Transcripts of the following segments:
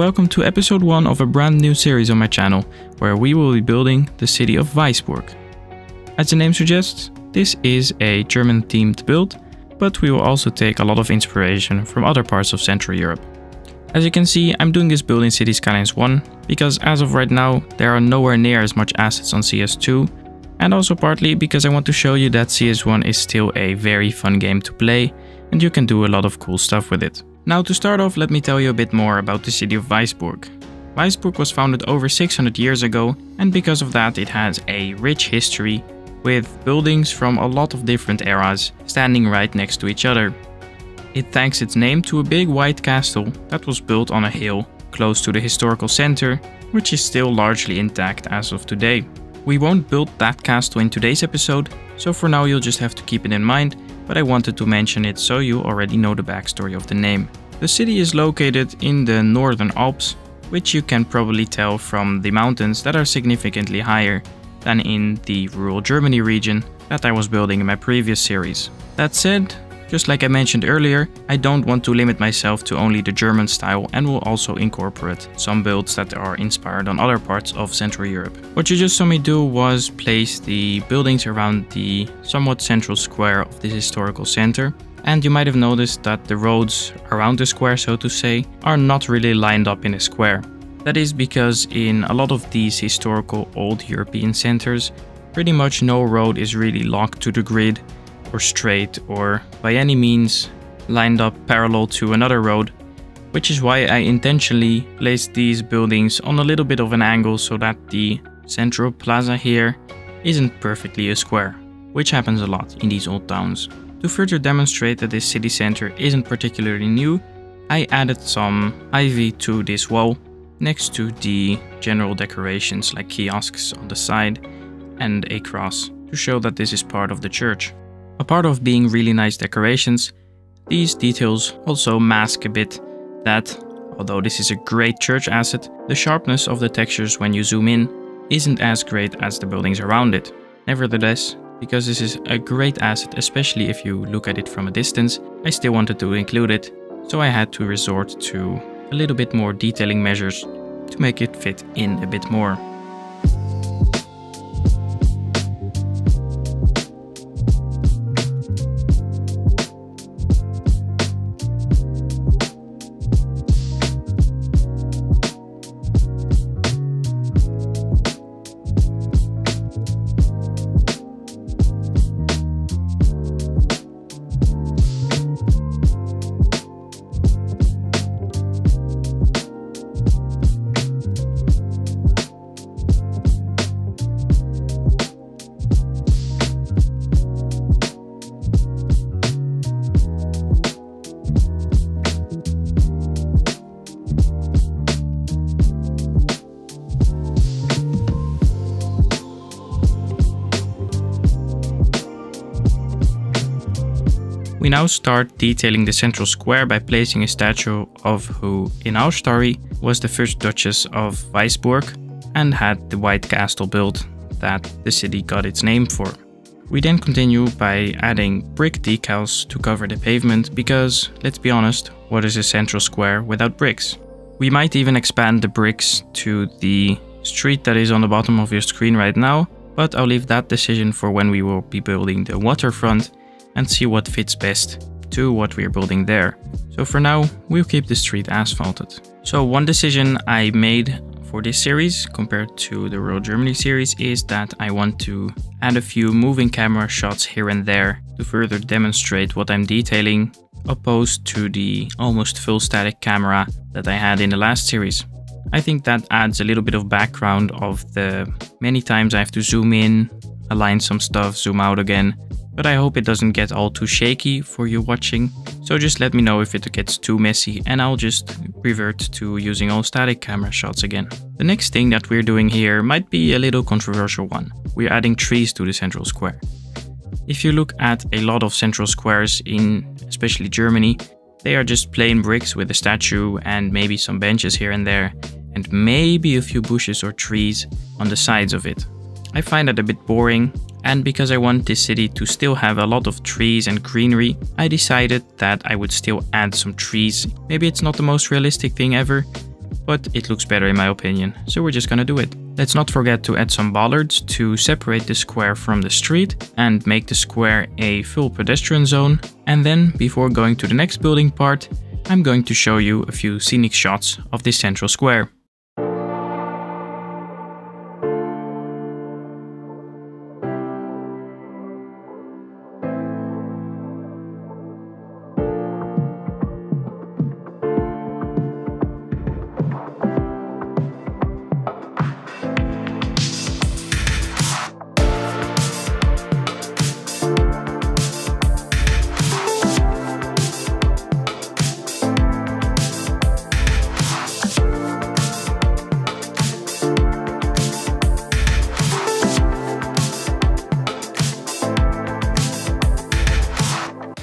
welcome to episode 1 of a brand new series on my channel, where we will be building the city of Weissburg. As the name suggests, this is a German themed build, but we will also take a lot of inspiration from other parts of Central Europe. As you can see, I'm doing this build in Cities Skylines 1, because as of right now, there are nowhere near as much assets on CS2, and also partly because I want to show you that CS1 is still a very fun game to play, and you can do a lot of cool stuff with it. Now to start off, let me tell you a bit more about the city of Weissburg. Weissburg was founded over 600 years ago, and because of that it has a rich history with buildings from a lot of different eras standing right next to each other. It thanks its name to a big white castle that was built on a hill close to the historical center, which is still largely intact as of today. We won't build that castle in today's episode, so for now you'll just have to keep it in mind, but I wanted to mention it so you already know the backstory of the name. The city is located in the Northern Alps, which you can probably tell from the mountains that are significantly higher than in the rural Germany region that I was building in my previous series. That said, just like I mentioned earlier, I don't want to limit myself to only the German style and will also incorporate some builds that are inspired on other parts of Central Europe. What you just saw me do was place the buildings around the somewhat central square of this historical center. And you might have noticed that the roads around the square, so to say, are not really lined up in a square. That is because in a lot of these historical old European centers, pretty much no road is really locked to the grid or straight or by any means lined up parallel to another road, which is why I intentionally placed these buildings on a little bit of an angle so that the central plaza here isn't perfectly a square, which happens a lot in these old towns. To further demonstrate that this city center isn't particularly new, I added some ivy to this wall next to the general decorations like kiosks on the side and a cross to show that this is part of the church. A part of being really nice decorations, these details also mask a bit that, although this is a great church asset, the sharpness of the textures when you zoom in isn't as great as the buildings around it. Nevertheless, because this is a great asset, especially if you look at it from a distance, I still wanted to include it, so I had to resort to a little bit more detailing measures to make it fit in a bit more. We now start detailing the central square by placing a statue of who, in our story, was the first Duchess of Weissburg and had the white castle built that the city got its name for. We then continue by adding brick decals to cover the pavement because, let's be honest, what is a central square without bricks? We might even expand the bricks to the street that is on the bottom of your screen right now, but I'll leave that decision for when we will be building the waterfront and see what fits best to what we're building there. So for now, we'll keep the street asphalted. So one decision I made for this series compared to the Rural Germany series is that I want to add a few moving camera shots here and there to further demonstrate what I'm detailing, opposed to the almost full static camera that I had in the last series. I think that adds a little bit of background of the many times I have to zoom in, align some stuff, zoom out again. But I hope it doesn't get all too shaky for you watching, so just let me know if it gets too messy and I'll just revert to using all static camera shots again. The next thing that we're doing here might be a little controversial one. We're adding trees to the central square. If you look at a lot of central squares in especially Germany, they are just plain bricks with a statue and maybe some benches here and there, and maybe a few bushes or trees on the sides of it. I find that a bit boring, and because I want this city to still have a lot of trees and greenery, I decided that I would still add some trees. Maybe it's not the most realistic thing ever, but it looks better in my opinion, so we're just gonna do it. Let's not forget to add some bollards to separate the square from the street and make the square a full pedestrian zone. And then, before going to the next building part, I'm going to show you a few scenic shots of this central square.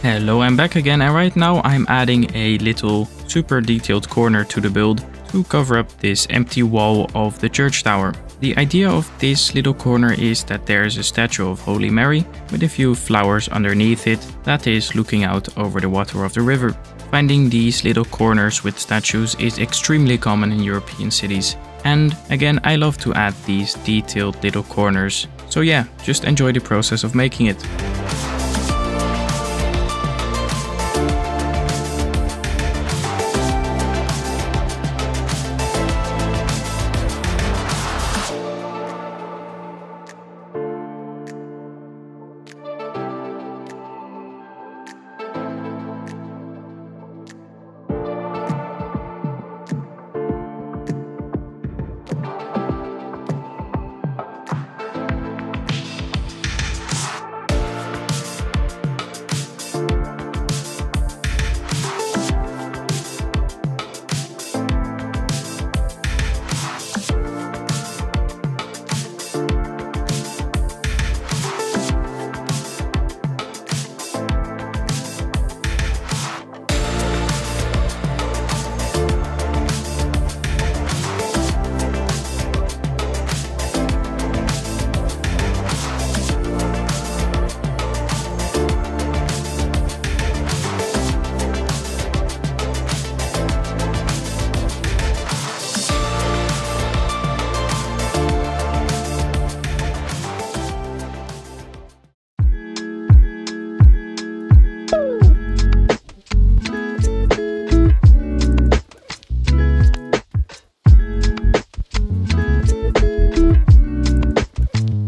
Hello, I'm back again, and right now I'm adding a little super detailed corner to the build to cover up this empty wall of the church tower. The idea of this little corner is that there is a statue of Holy Mary with a few flowers underneath it that is looking out over the water of the river. Finding these little corners with statues is extremely common in European cities, and again, I love to add these detailed little corners. So yeah, just enjoy the process of making it.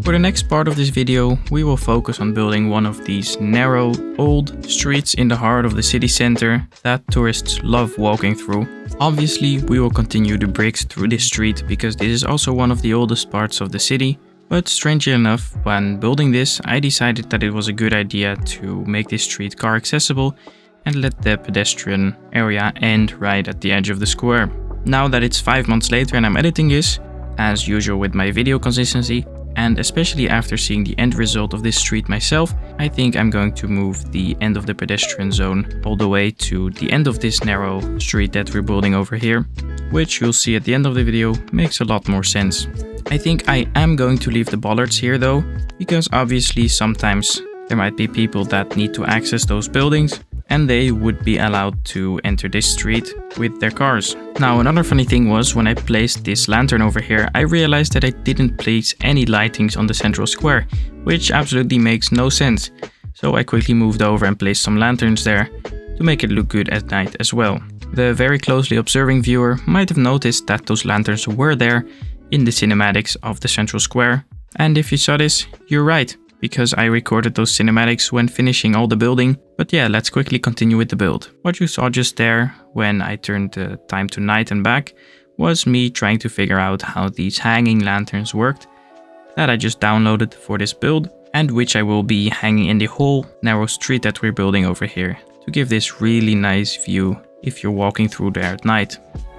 For the next part of this video, we will focus on building one of these narrow, old streets in the heart of the city center that tourists love walking through. Obviously, we will continue the bricks through this street because this is also one of the oldest parts of the city. But strangely enough, when building this, I decided that it was a good idea to make this street car accessible and let the pedestrian area end right at the edge of the square. Now that it's 5 months later and I'm editing this, as usual with my video consistency, and especially after seeing the end result of this street myself, I think I'm going to move the end of the pedestrian zone all the way to the end of this narrow street that we're building over here, which you'll see at the end of the video makes a lot more sense. I think I am going to leave the bollards here though, because obviously sometimes there might be people that need to access those buildings, and they would be allowed to enter this street with their cars. Now, another funny thing was when I placed this lantern over here, I realized that I didn't place any lightings on the central square, which absolutely makes no sense. So I quickly moved over and placed some lanterns there to make it look good at night as well. The very closely observing viewer might have noticed that those lanterns were there in the cinematics of the central square. And if you saw this, you're right, because I recorded those cinematics when finishing all the building. But yeah, let's quickly continue with the build. What you saw just there, when I turned the time to night and back, was me trying to figure out how these hanging lanterns worked that I just downloaded for this build, and which I will be hanging in the whole narrow street that we're building over here, to give this really nice view if you're walking through there at night.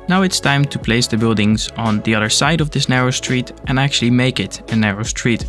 Now it's time to place the buildings on the other side of this narrow street and actually make it a narrow street.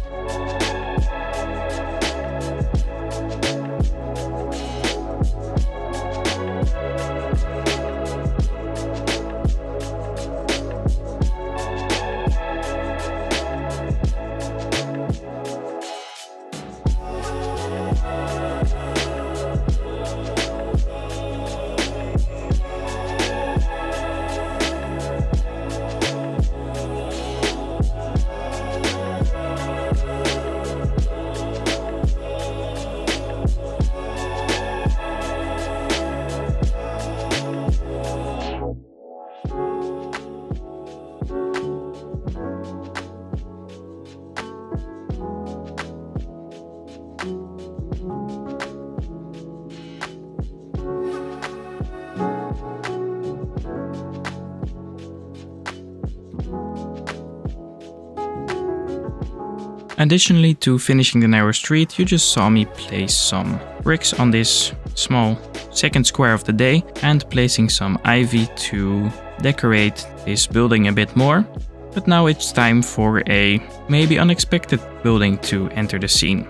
Additionally to finishing the narrow street, you just saw me place some bricks on this small second square of the day and placing some ivy to decorate this building a bit more. But now it's time for a maybe unexpected building to enter the scene.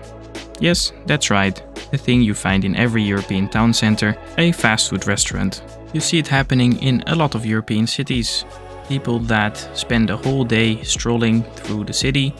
Yes, that's right, the thing you find in every European town center, a fast food restaurant. You see it happening in a lot of European cities. People that spend a whole day strolling through the city,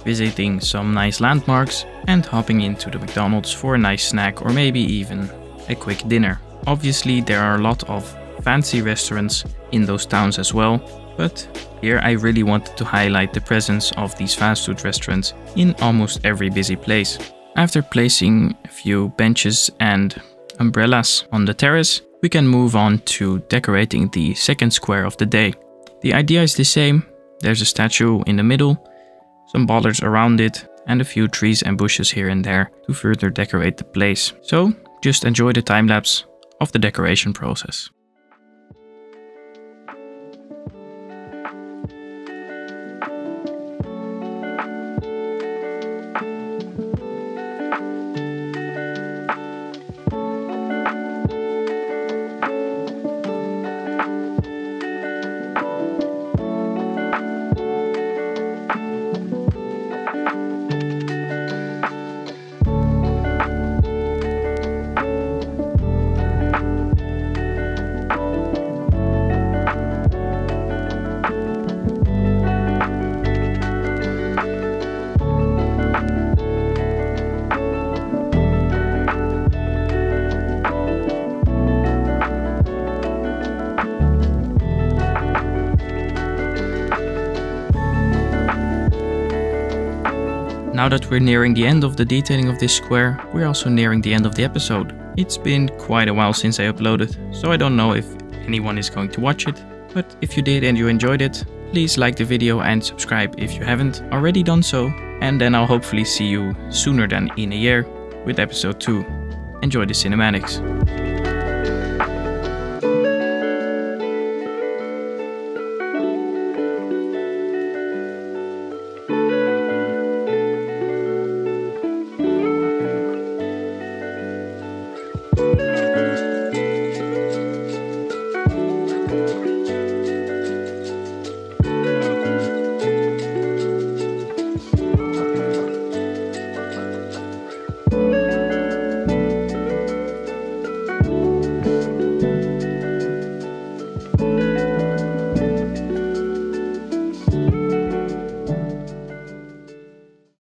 visiting some nice landmarks and hopping into the McDonald's for a nice snack or maybe even a quick dinner. Obviously there are a lot of fancy restaurants in those towns as well, but here I really wanted to highlight the presence of these fast food restaurants in almost every busy place. After placing a few benches and umbrellas on the terrace, we can move on to decorating the second square of the day. The idea is the same. There's a statue in the middle, some bollards around it, and a few trees and bushes here and there to further decorate the place. So just enjoy the time lapse of the decoration process. Now that we're nearing the end of the detailing of this square, we're also nearing the end of the episode. It's been quite a while since I uploaded, so I don't know if anyone is going to watch it. But if you did and you enjoyed it, please like the video and subscribe if you haven't already done so. And then I'll hopefully see you sooner than in a year with episode 2. Enjoy the cinematics.